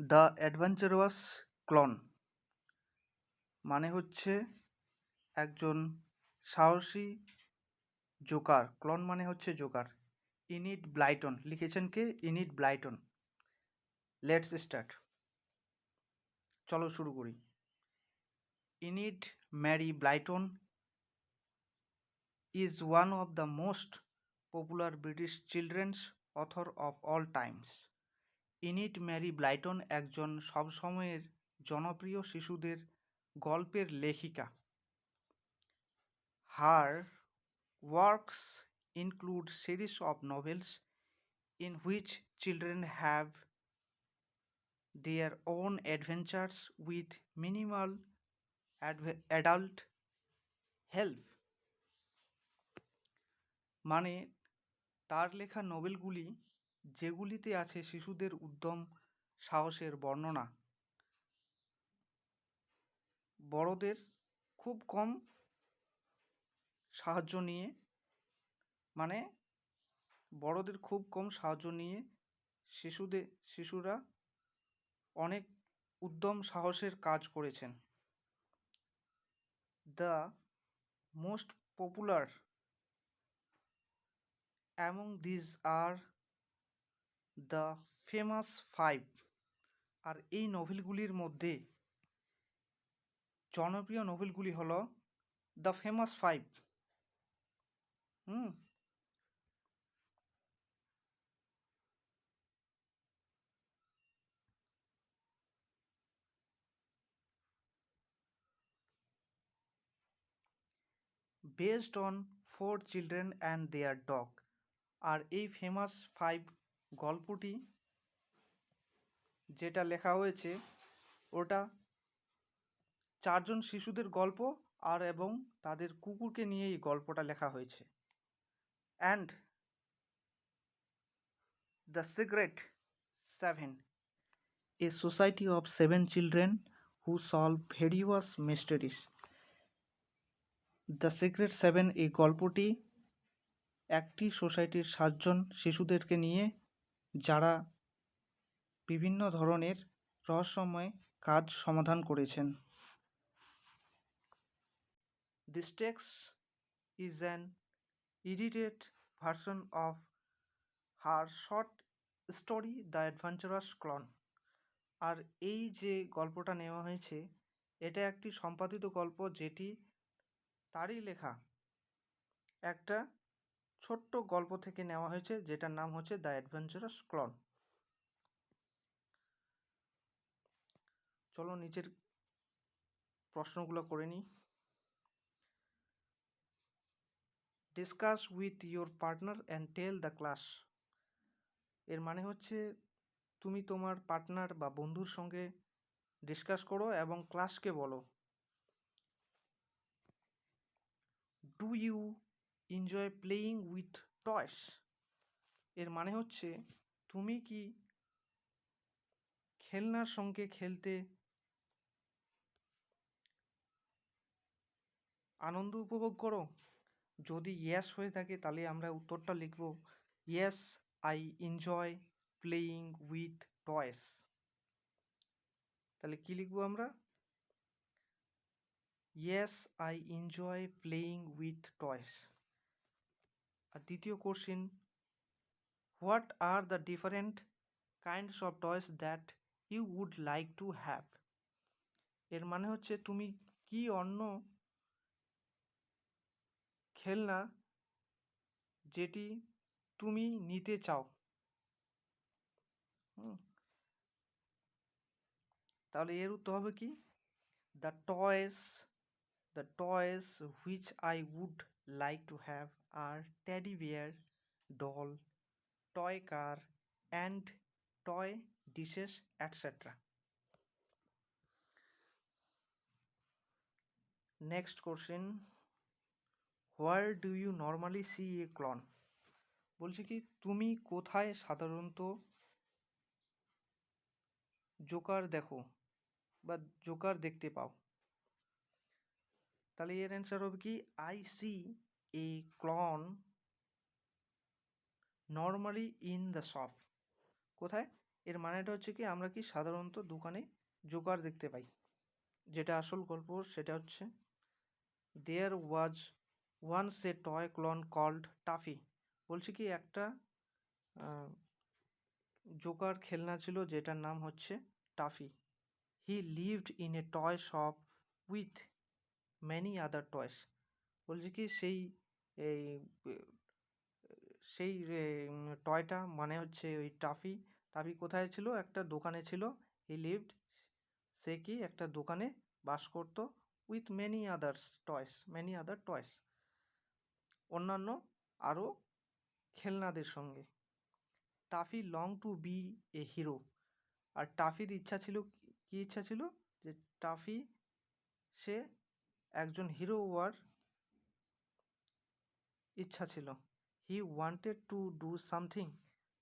The adventurous ক্লন মানে হচ্ছে একজন সাহসী জোকার। ক্লন মানে হচ্ছে জোকার। ইনিড ব্লাইটন লিখেছেন কে? Enid Blyton. Let's start. চলো শুরু করি। Enid Mary Blyton is one of the most popular British children's author of all times. Enid Mary Blyton একজন সবসময়ের জনপ্রিয় শিশুদের গল্পের লেখিকা। Her works include series of novels in which children have their own adventures with minimal adult help. মানে তার লেখা নোবেলগুলি যেগুলিতে আছে শিশুদের উদ্যম সাহসের বর্ণনা, বড়দের খুব কম সাহায্য নিয়ে মানে বড়দের খুব কম সাহায্য নিয়ে শিশুরা অনেক উদ্যম সাহসের কাজ করেছেন। The most popular among these are the Famous Five. আর এই নভেলগুলির মধ্যে জনপ্রিয় নভেলগুলি হলো the Famous Five. Based on 4 children and their dog. আর এই ফেমাস ফাইভ গল্পটি যেটা লেখা হয়েছে ওটা 4জন শিশুদের গল্প আর এবং তাদের কুকুরকে নিয়ে এই গল্পটা লেখা হয়েছে। And the Secret 7, a society of 7 children who solve various mysteries. The Secret 7 এই গল্পটি একটি সোসাইটির 7জন শিশুদেরকে নিয়ে যারা বিভিন্ন ধরনের রহস্যময় কাজ সমাধান করেছেন। This text is an edited version of her short story The Adventurous Clown. আর এই যে গল্পটা নেওয়া হয়েছে এটা একটি সম্পাদিত গল্প যেটি তারই লেখা একটা ছোট্ট গল্প থেকে নেওয়া হয়েছে যেটার নাম হচ্ছে দ্য অ্যাডভেঞ্চারাস ক্লন। চলো নিচের প্রশ্নগুলো করে নিই। Discuss with your partner and tell the class. এর মানে হচ্ছে তুমি তোমার পার্টনার বা বন্ধুর সঙ্গে ডিসকাস করো এবং ক্লাসকে বলো। Do you enjoy playing with toys. এর মানে হচ্ছে তুমি কি খেলনার সঙ্গে খেলতে আনন্দ উপভোগ করো? যদি ইয়েস হয়ে থাকে তাহলে আমরা উত্তরটা লিখব yes I enjoy playing with toys. তাহলে কি লিখব আমরা? Yes I enjoy playing with toys. আর দ্বিতীয় question, what are the different kinds of toys that you would like to have. এর মানে হচ্ছে তুমি কি অন্য খেলনা যেটি তুমি নিতে চাও। তাহলে এর উত্তর হবে কি? The toys which I would like to have are teddy bear, doll, toy car and toy dishes etcetera. Next question, where do you normally see a clown. বলছি কি তুমি কোথায় সাধারণত জোকার দেখো বা জোকার দেখতে পাও? তাহলে এর অ্যান্সার হবে কি I see a clown normally in the shop. কোথায়? এর মানেটা হচ্ছে কি আমরা কি সাধারণত দোকানে জোকার দেখতে পাই। যেটা আসল গল্প সেটা হচ্ছে there was once a toy clown called Tuffy. বলছি কি একটা জোকার খেলনা ছিল যেটার নাম হচ্ছে Tuffy. He lived in a toy shop with many other toys. বলছি কি এই সেই টয়টা মানে হচ্ছে ওই টাফি। টাফি কোথায় ছিল? একটা দোকানে ছিল। হি লিভড, সে কি একটা দোকানে বাস করত। With many others toys, many other toys, অন্যান্য আরও খেলনাদের সঙ্গে। Tuffy long to be a hero. আর টাফির ইচ্ছা ছিল, কি ইচ্ছা ছিল? যে টাফি সে একজন হিরো হওয়ার ইচ্ছা ছিল। He wanted to do something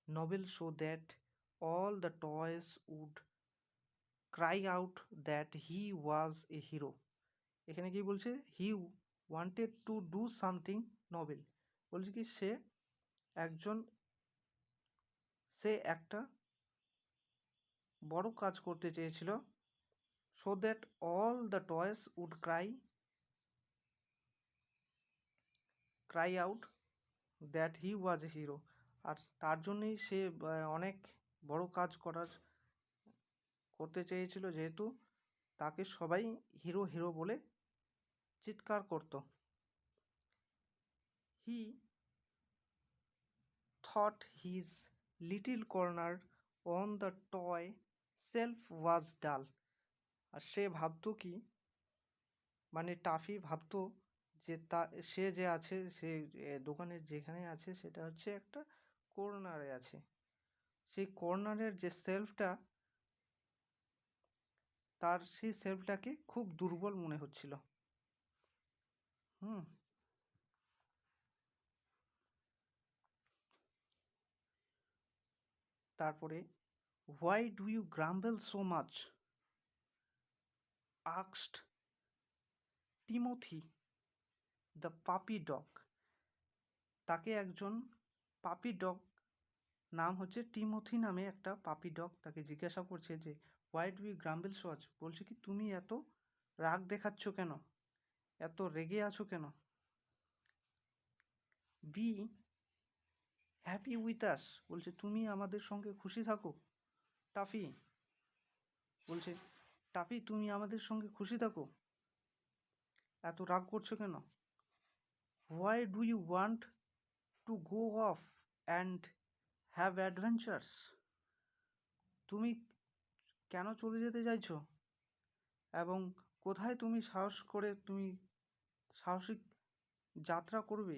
noble so that all the toys would cry out that he was a hero. এখানে কি বলছে? He wanted to do something noble. বলছে কি একজন সে একটা বড় কাজ করতে চেয়েছিল। So that all the toys would cry out that he was a hero. আর তার জন্যই সে অনেক বড় কাজ করতে চেয়েছিল, যেহেতু তাকে সবাই হিরো হিরো বলে চিৎকার করত। He thought his little corner on the toy shelf was dull. আর সে ভাবতো কি, মানে টাফি ভাবতো যে সে যে আছে, সে দোকানের যেখানে আছে সেটা হচ্ছে একটা কর্নারে আছে। সেই কর্নারের যে সেলফটা, তার সেই সেলফটাকে খুব দুর্বল মনে হচ্ছিল। হুম তারপরে why do you grumble so much asked Timothy the puppy dog. তাকে একজন পাপি ডগ, নাম হচ্ছে টিমোথি নামে একটা পাপি ডগ, তাকে জিজ্ঞাসা করছে যে why do you grumble so much. বলছে কি তুমি এত রাগ দেখাচ্ছ কেন, এত রেগে আছো কেন? Be happy with us. বলছে তুমি আমাদের সঙ্গে খুশি থাকো। টাফি বলছে, টাফি তুমি আমাদের সঙ্গে খুশি থাকো, এত রাগ করছো কেন? Why do you want to go off and have adventures. তুমি কেন চলে যেতে চাইছো এবং কোথায় তুমি সাহস করে তুমি সাহসিক যাত্রা করবে?